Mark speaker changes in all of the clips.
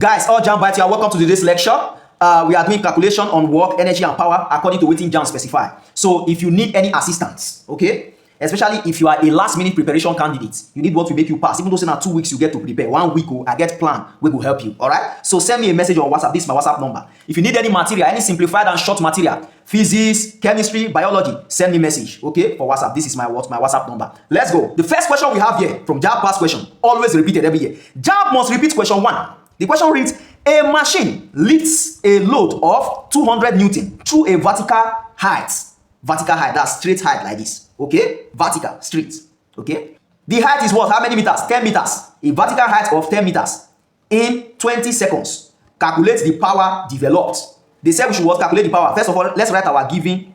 Speaker 1: Guys, all JAMB'S, you are welcome to today's lecture. We are doing calculation on work, energy, and power according to what JAMB specify. So if you need any assistance, okay, especially if you are a last-minute preparation candidate, you need what will make you pass. Even though in 2 weeks you get to prepare, 1 week I get plan, we will help you. All right. So send me a message on WhatsApp. This is my WhatsApp number. If you need any material, any simplified and short material, physics, chemistry, biology, send me message. Okay, for WhatsApp. This is my WhatsApp number. Let's go. The first question we have here from JAMB past question, always repeated every year. JAMB must repeat question 1. The question reads, a machine lifts a load of 200 Newton through a vertical height. Vertical height, that's straight height like this. Okay? Vertical, straight. Okay? The height is what? How many meters? 10 meters. A vertical height of 10 meters in 20 seconds. Calculate the power developed. They said we should what? Calculate the power. First of all, let's write our given.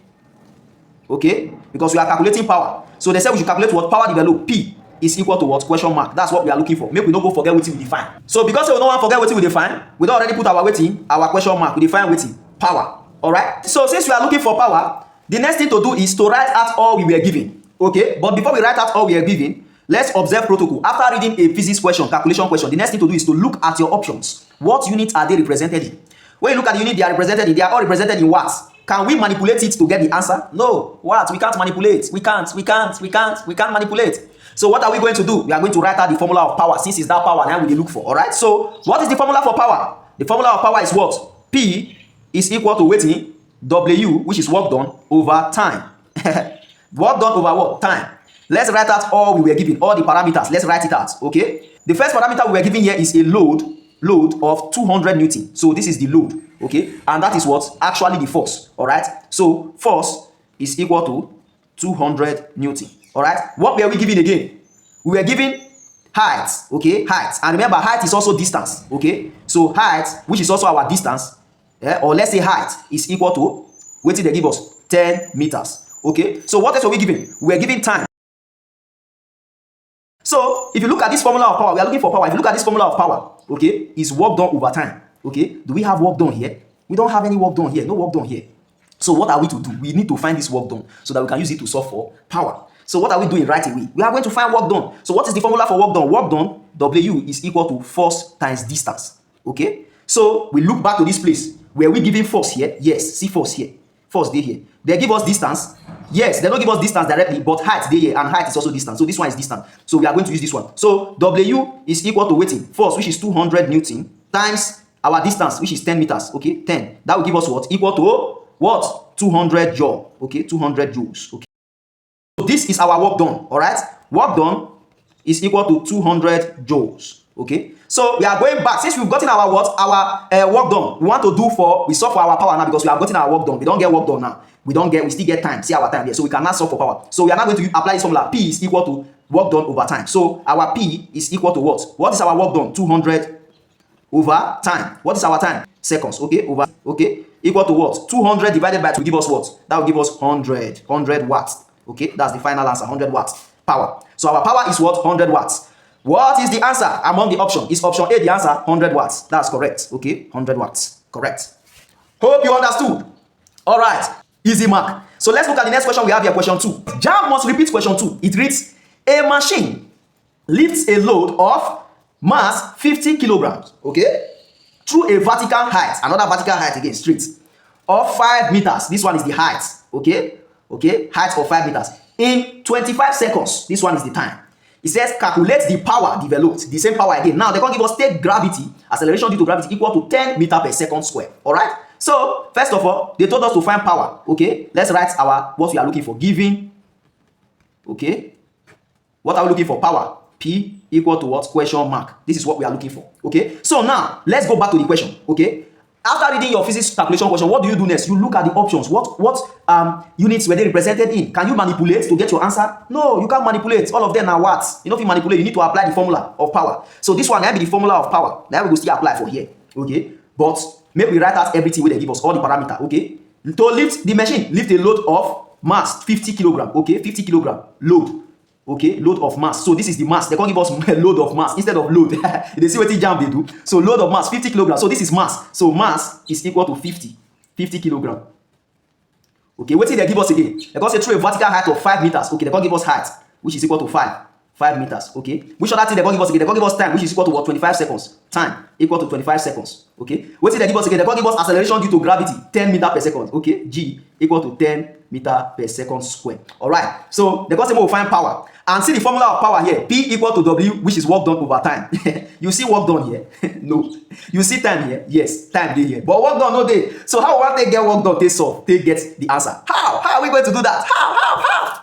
Speaker 1: Okay? Because we are calculating power. So they said we should calculate what? Power developed. P is equal to what? Question mark. That's what we are looking for. Make we no go forget what we define. So because we don't want to forget what we define, we don't already put our waiting, our question mark. We define waiting. Power. Alright? So since we are looking for power, the next thing to do is to write out all we were given. Okay? But before we write out all we are given, let's observe protocol. After reading a physics question, calculation question, the next thing to do is to look at your options. What units are they represented in? When you look at the unit they are represented in, they are all represented in watts. Can we manipulate it to get the answer? No. What? We can't manipulate. We can't manipulate. So what are we going to do? We are going to write out the formula of power. Since it's that power, now we look for. Alright? So what is the formula for power? The formula of power is what? P is equal to weighting W, which is work done, over time. Work done over what? Time. Let's write out all we were given, all the parameters. Let's write it out. Okay? The first parameter we were given here is a load of 200 Newton. So this is the load. Okay? And that is what? Actually the force. Alright? So force is equal to 200 Newton. Alright? What were we given again? We were given height. Okay? Height. And remember, height is also distance. Okay? So height, which is also our distance, or let's say height, is equal to, what did they give us? 10 meters. Okay? So what else were we given? We were given time. So if you look at this formula of power, we are looking for power. If you look at this formula of power, okay, is work done over time. Okay? Do we have work done here? We don't have any work done here. No work done here. So what are we to do? We need to find this work done so that we can use it to solve for power. So what are we doing right away? We are going to find work done. So what is the formula for work done? Work done, W is equal to force times distance. Okay? So we look back to this place. Were we giving force here? Yes. See force here. Force they here. They give us distance. Yes, they don't give us distance directly, but height they here, and height is also distance. So this one is distance. So we are going to use this one. So W is equal to weighting force, which is 200 Newton, times our distance, which is 10 meters. Okay, 10. That will give us what? Equal to what? 200 joule. Okay, 200 joules. Okay. So this is our work done. All right. Work done is equal to 200 joules. Okay. So we are going back. Since we've gotten our what? Our work done. We want to do we solve for our power now because we have gotten our work done. We don't get work done now. We still get time. See our time here. So we cannot solve for power. So we are now going to apply this formula. P is equal to work done over time. So our P is equal to what? What is our work done? 200 over time. What is our time? Seconds. Okay. Over. Okay. Equal to what? 200 divided by 2 give us what? That will give us 100 watts. Okay. That's the final answer. 100 watts. Power. So our power is what? 100 watts. What is the answer among the options? Is option A the answer? 100 watts. That's correct. Okay. 100 watts. Correct. Hope you understood. All right. Easy mark. So let's look at the next question we have here. Question 2. JAMB must repeat question 2. It reads, a machine lifts a load of mass 50 kilograms. Okay. Through a vertical height. Another vertical height again. Straight. Of 5 meters. This one is the height. Okay. Okay. Height of 5 meters. In 25 seconds. This one is the time. It says calculate the power developed. The same power again. Now they can give us take gravity, acceleration due to gravity equal to 10 meters per second square. Alright? So, first of all, they told us to find power. Okay? Let's write what we are looking for. Given. Okay? What are we looking for? Power. P equal to what? Question mark. This is what we are looking for. Okay? So now, let's go back to the question. Okay? After reading your physics calculation question, what do you do next? You look at the options. What units were they represented in? Can you manipulate to get your answer? No, you can't manipulate. All of them are watts. You know, if you manipulate, you need to apply the formula of power. So this one might be the formula of power. Now we will still apply for here. Okay? But maybe we write out everything where they give us all the parameter. Okay? To lift the machine, lift a load of mass 50 kilogram. Okay? 50 kilogram load. Okay, load of mass. So this is the mass. They can't give us a load of mass instead of load. They see what JAMB they do. So load of mass 50 kilograms. So this is mass. So mass is equal to 50 kilogram. Okay, what did they give us again? They can say through a vertical height of 5 meters. Okay, they can't give us height, which is equal to 5. 5 meters. Okay. Which other thing they going to give us again? They going to give us time, which is equal to what? 25 seconds. Time equal to 25 seconds. Okay. What did they give us again? They going to give us acceleration due to gravity, 10 meter per second. Okay. G equal to 10 meter per second square. All right. So they're going to say we'll find power. And see the formula of power here. P equal to W, which is work done over time. You see work done here? No. You see time here? Yes. Time day here. But work done no day. So how will they get work done? They solve. They get the answer. How? How are we going to do that? How?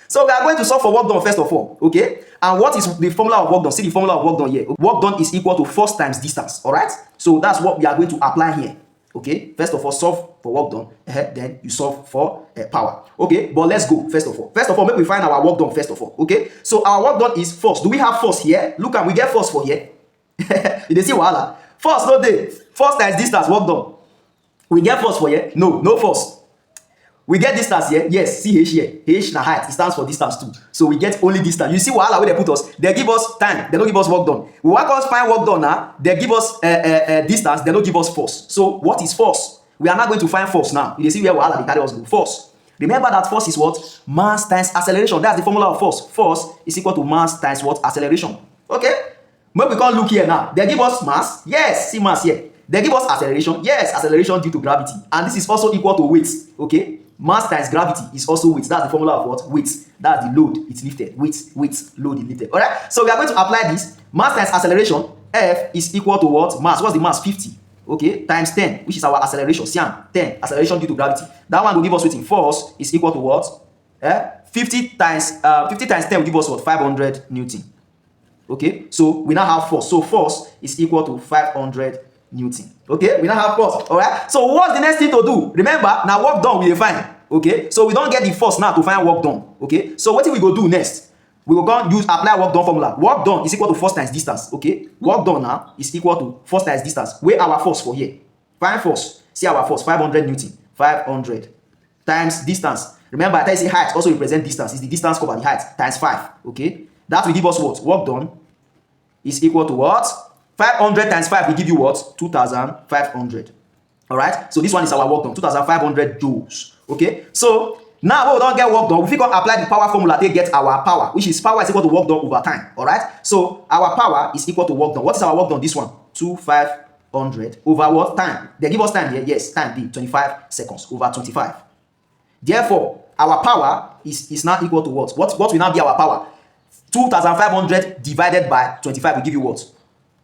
Speaker 1: So we are going to solve for work done first of all. Okay. And what is the formula of work done? See the formula of work done here. Work done is equal to force times distance. All right. So that's what we are going to apply here. Okay, first of all, solve for work done, then you solve for power. Okay, but let's go first of all, make we find our work done first of all. Okay, so our work done is force. Do we have force here? Look, and we get force for here. You see wahala? Force no day. Force times distance, work done. We get force for here? No force. We get distance here? Yes, see H here. H na height, it stands for distance too. So we get only distance. You see wahala where they put us? They give us time, they don't give us work done. We want us find work done now, they give us distance, they don't give us force. So what is force? We are not going to find force now. You see where wahala they carry us go. Force. Remember that force is what? Mass times acceleration. That's the formula of force. Force is equal to mass times what? Acceleration. Okay? Maybe we can't look here now. They give us mass. Yes, see mass here. They give us acceleration. Yes, acceleration due to gravity. And this is also equal to weight. Okay? Mass times gravity is also weight. That's the formula of what? Weight. That's the load it's lifted. Weight, load is lifted. Alright? So we are going to apply this. Mass times acceleration, F is equal to what? Mass. What's the mass? 50. Okay? Times 10, which is our acceleration. Siam, 10. Acceleration due to gravity. That one will give us weight in force is equal to what? 50 times 10 will give us what? 500 Newton. Okay? So we now have force. So force is equal to 500 Newton. Okay, we now have force. All right. So what's the next thing to do? Remember, now work done we define. Okay, so we don't get the force now to find work done. Okay, so what we go do next? We will go apply work done formula. Work done is equal to force times distance. Okay, work done now is equal to force times distance. Where our force for here? Find force. See our force 500 Newton. 500 times distance. Remember, I tell you height also represent distance. It's the distance covered the height times 5. Okay, that will give us what? Work done is equal to what? 500 times 5 will give you what? 2,500. All right. So this one is our work done. 2,500 joules. Okay. So now when we don't get work done, we can apply the power formula to get our power, which is power is equal to work done over time. All right. So our power is equal to work done. What is our work done? This one, 2,500 over what? Time. They give us time here. Yes, time be 25 seconds over 25. Therefore, our power is now equal to what? What will now be our power? 2,500 divided by 25 will give you what?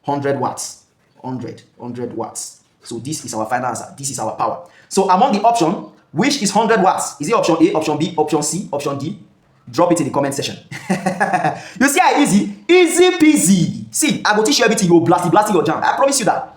Speaker 1: 100 watts. 100 watts. So this is our final answer. This is our power. So among the option, which is 100 watts? Is it option A, option B, option C, option D? Drop it in the comment section. You see how easy? Easy peasy. See, I will teach you everything. You will blast your jam. I promise you that.